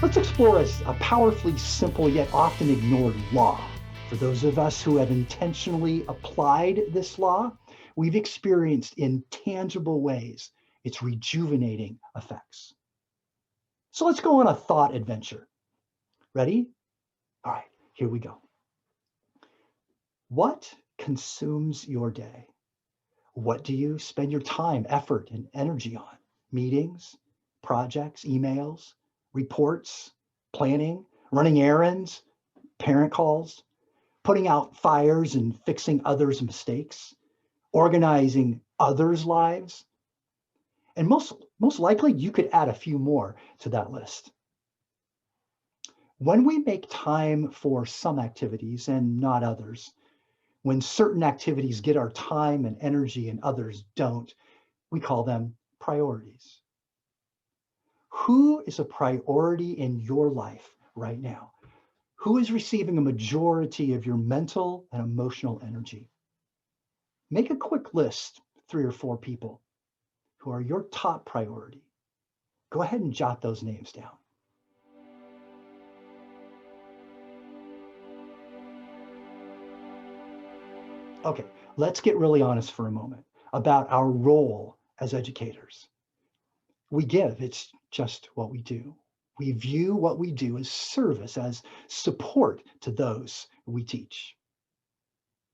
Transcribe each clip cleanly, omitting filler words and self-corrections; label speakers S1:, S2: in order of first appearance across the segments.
S1: Let's explore a powerfully simple yet often ignored law. For those of us who have intentionally applied this law, we've experienced in tangible ways its rejuvenating effects. So let's go on a thought adventure. Ready? All right, here we go. What consumes your day? What do you spend your time, effort, and energy on? Meetings, projects, emails, reports, planning, running errands, parent calls, putting out fires and fixing others' mistakes, organizing others' lives. And most likely, you could add a few more to that list. When we make time for some activities and not others, when certain activities get our time and energy and others don't, we call them priorities. Who is a priority in your life right now? Who is receiving a majority of your mental and emotional energy? Make a quick list, 3 or 4 people who are your top priority. Go ahead and jot those names down. Okay, let's get really honest for a moment about our role as educators. We give, it's just what we do. We view what we do as service, as support to those we teach.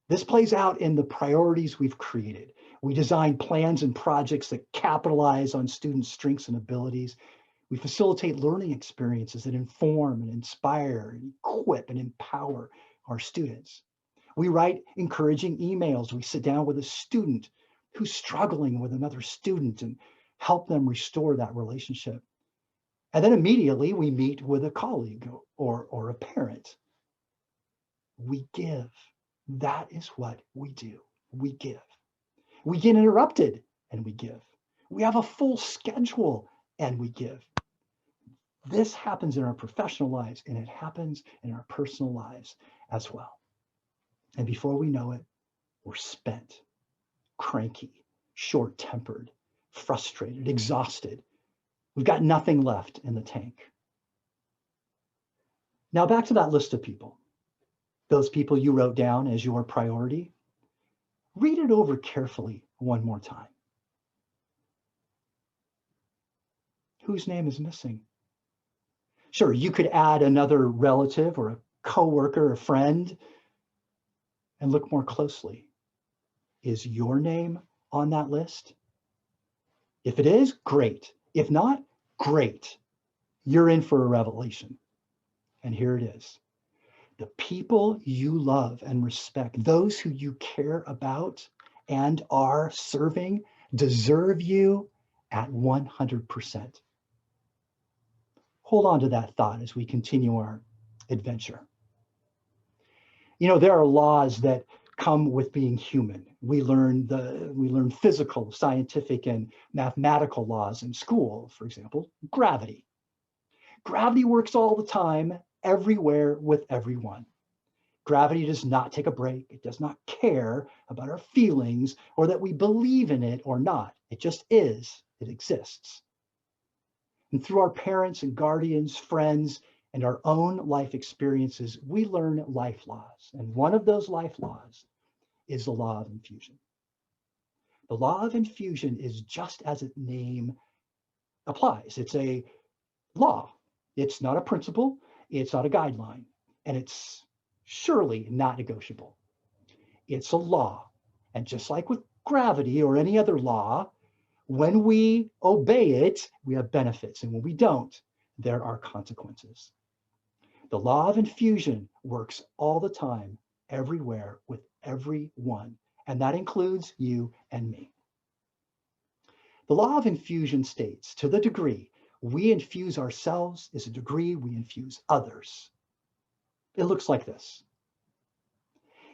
S1: This plays out in the priorities we've created. We design plans and projects that capitalize on students' strengths and abilities. We facilitate learning experiences that inform and inspire and equip and empower our students. We write encouraging emails. We sit down with a student who's struggling with another student and help them restore that relationship. And then immediately we meet with a colleague or a parent. We give. That is what we do. We give. We get interrupted and we give. We have a full schedule and we give. This happens in our professional lives and it happens in our personal lives as well. And before we know it, we're spent, cranky, short-tempered, frustrated, exhausted. We've got nothing left in the tank. Now back to that list of people. Those people you wrote down as your priority. Read it over carefully one more time. Whose name is missing? Sure, you could add another relative or a coworker, a friend, and look more closely. Is your name on that list? If it is, great. If not, great. You're in for a revelation. And here it is. The people you love and respect, those who you care about and are serving, deserve you at 100%. Hold on to that thought as we continue our adventure. You know, there are laws that come with being human. We learn physical, scientific, and mathematical laws in school. For example, gravity. Gravity works all the time, everywhere, with everyone. Gravity does not take a break. It does not care about our feelings or that we believe in it or not. It just is. It exists. And through our parents and guardians, friends, and our own life experiences, we learn life laws. And one of those life laws is the law of infusion. The law of infusion is just as its name applies. It's a law. It's not a principle. It's not a guideline. And it's surely not negotiable. It's a law. And just like with gravity or any other law, when we obey it, we have benefits. And when we don't, there are consequences. The law of infusion works all the time, everywhere, with everyone. And that includes you and me. The law of infusion states, to the degree we infuse ourselves is a degree we infuse others. It looks like this.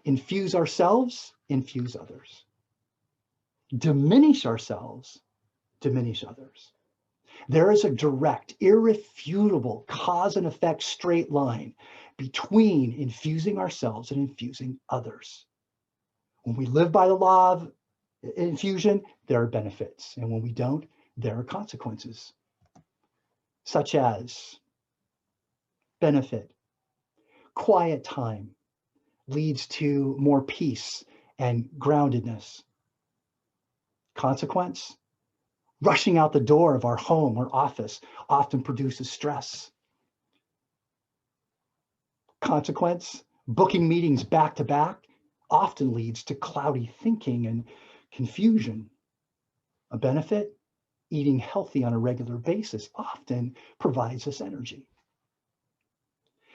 S1: Infuse ourselves, infuse others. Diminish ourselves, diminish others. There is a direct, irrefutable cause and effect straight line between infusing ourselves and infusing others. When we live by the law of infusion, there are benefits. And when we don't, there are consequences, such as Benefit. Quiet time leads to more peace and groundedness. Consequence. Rushing out the door of our home or office often produces stress. Consequence. Booking meetings back to back often leads to cloudy thinking and confusion. A benefit. Eating healthy on a regular basis often provides us energy.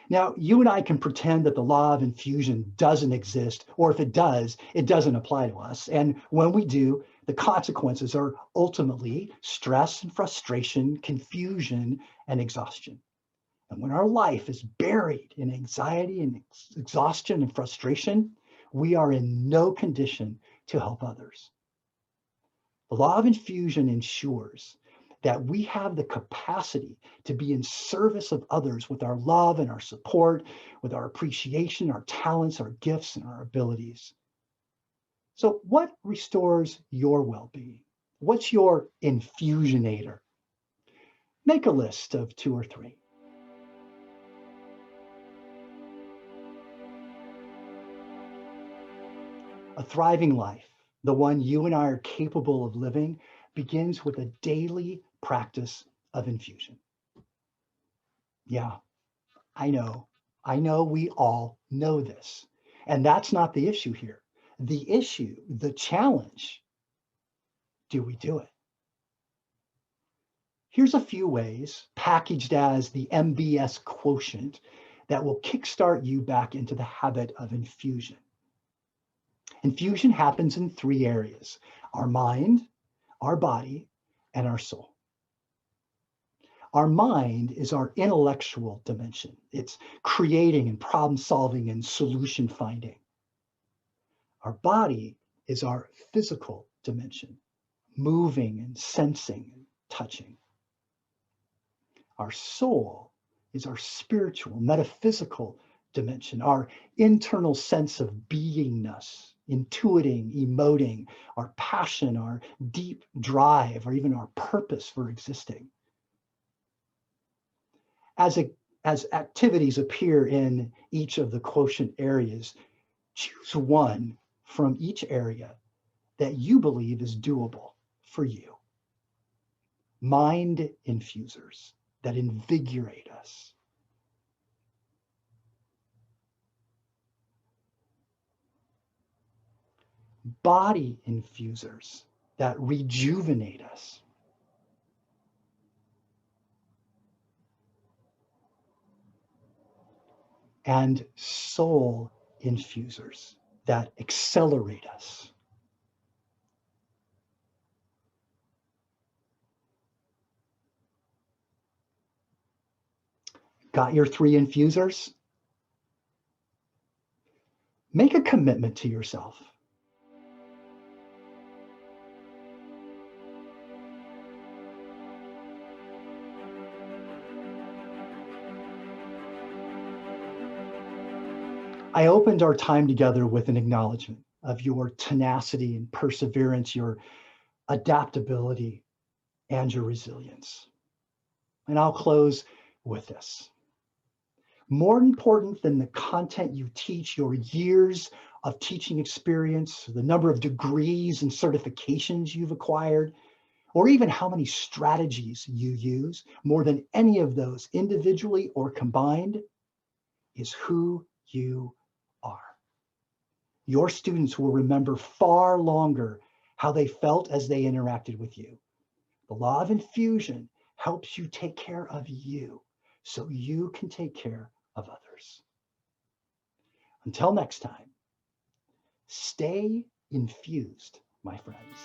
S1: Now, you and I can pretend that the law of infusion doesn't exist, or if it does, it doesn't apply to us. And when we do, the consequences are ultimately stress and frustration, confusion and exhaustion. And when our life is buried in anxiety and exhaustion and frustration, we are in no condition to help others. The law of infusion ensures that we have the capacity to be in service of others with our love and our support, with our appreciation, our talents, our gifts, and our abilities. So what restores your well-being? What's your infusionator? Make a list of 2 or 3. A thriving life, the one you and I are capable of living, begins with a daily practice of infusion. Yeah, I know we all know this. And that's not the issue here. The issue, the challenge, do we do it? Here's a few ways, packaged as the MBS quotient, that will kickstart you back into the habit of infusion. Infusion happens in 3 areas: our mind, our body, and our soul. Our mind is our intellectual dimension. It's creating and problem solving and solution finding. Our body is our physical dimension, moving and sensing and touching. Our soul is our spiritual, metaphysical dimension, our internal sense of beingness, intuiting, emoting, our passion, our deep drive, or even our purpose for existing. As activities appear in each of the quotient areas, choose one from each area that you believe is doable for you. Mind infusers that invigorate us. Body infusers that rejuvenate us. And soul infusers that accelerate us. Got your 3 infusers? Make a commitment to yourself. I opened our time together with an acknowledgement of your tenacity and perseverance, your adaptability, and your resilience. And I'll close with this. More important than the content you teach, your years of teaching experience, the number of degrees and certifications you've acquired, or even how many strategies you use, more than any of those individually or combined, is who you are. Your students will remember far longer how they felt as they interacted with you. The law of infusion helps you take care of you so you can take care of others. Until next time, stay infused, my friends.